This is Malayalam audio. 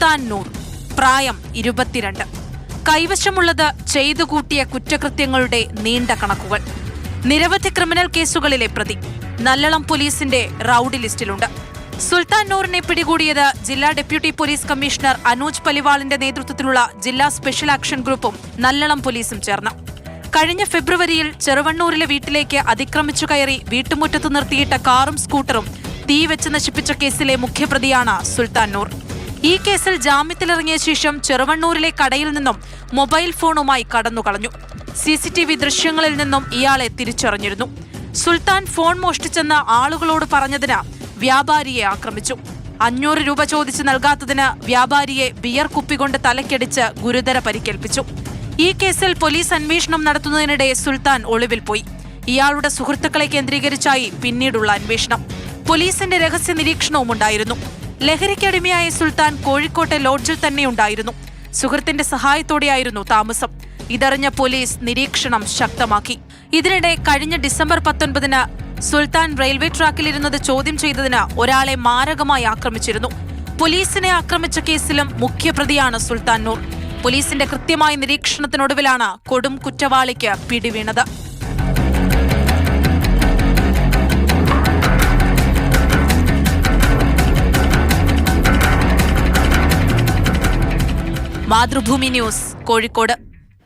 സുൽത്താൻ നൂർ, പ്രായം 22. കൈവശമുള്ളത് ചെയ്തു കൂട്ടിയ കുറ്റകൃത്യങ്ങളുടെ നീണ്ട കണക്കുകൾ. നിരവധി ക്രിമിനൽ കേസുകളിലെ പ്രതി. നല്ലളം പോലീസിന്റെ റൌഡി ലിസ്റ്റിലുണ്ട്. സുൽത്താൻ നൂറിനെ പിടികൂടിയത് ജില്ലാ ഡെപ്യൂട്ടി പോലീസ് കമ്മീഷണർ അനൂജ് പലിവാളിന്റെ നേതൃത്വത്തിലുള്ള ജില്ലാ സ്പെഷ്യൽ ആക്ഷൻ ഗ്രൂപ്പും നല്ലളം പോലീസും ചേർന്ന്. കഴിഞ്ഞ ഫെബ്രുവരിയിൽ ചെറുവണ്ണൂരിലെ വീട്ടിലേക്ക് അതിക്രമിച്ചു കയറി വീട്ടുമുറ്റത്ത് നിർത്തിയിട്ട കാറും സ്കൂട്ടറും തീവെച്ച് നശിപ്പിച്ച കേസിലെ മുഖ്യപ്രതിയാണ് സുൽത്താൻ നൂർ. ഈ കേസിൽ ജാമ്യത്തിലിറങ്ങിയ ശേഷം ചെറുവണ്ണൂരിലെ കടയിൽ നിന്നും മൊബൈൽ ഫോണുമായി കടന്നുകളഞ്ഞു. CCTV ദൃശ്യങ്ങളിൽ നിന്നും ഇയാളെ തിരിച്ചറിഞ്ഞിരുന്നു. സുൽത്താൻ ഫോൺ മോഷ്ടിച്ചെന്ന് ആളുകളോട് പറഞ്ഞതിന് വ്യാപാരിയെ ആക്രമിച്ചു. 500 രൂപ ചോദിച്ച് നൽകാത്തതിന് വ്യാപാരിയെ ബിയർ കുപ്പികൊണ്ട് തലക്കടിച്ച് ഗുരുതര പരിക്കേൽപ്പിച്ചു. ഈ കേസിൽ പോലീസ് അന്വേഷണം നടത്തുന്നതിനിടെ സുൽത്താൻ ഒളിവിൽ പോയി. ഇയാളുടെ സുഹൃത്തുക്കളെ കേന്ദ്രീകരിച്ചായി പിന്നീടുള്ള അന്വേഷണം. പോലീസിന്റെ രഹസ്യ നിരീക്ഷണവും ഉണ്ടായിരുന്നു. ലഹരിക്കടിമയായ സുൽത്താൻ കോഴിക്കോട്ടെ ലോഡ്ജിൽ തന്നെയുണ്ടായിരുന്നു. സുഹൃത്തിന്റെ സഹായത്തോടെയായിരുന്നു താമസം. ഇതറിഞ്ഞ പോലീസ് നിരീക്ഷണം ശക്തമാക്കി. ഇതിനിടെ കഴിഞ്ഞ ഡിസംബർ 19-ന് സുൽത്താൻ റെയിൽവേ ട്രാക്കിലിരുന്നത് ചോദ്യം ചെയ്തതിന് ഒരാളെ മാരകമായി ആക്രമിച്ചിരുന്നു. പോലീസിനെ ആക്രമിച്ച കേസിലും മുഖ്യപ്രതിയാണ് സുൽത്താൻ നൂർ. പോലീസിന്റെ കൃത്യമായ നിരീക്ഷണത്തിനൊടുവിലാണ് കൊടും കുറ്റവാളിക്ക് പിടിവീണത്. മാതൃഭൂമി ന്യൂസ്, കോഴിക്കോട്.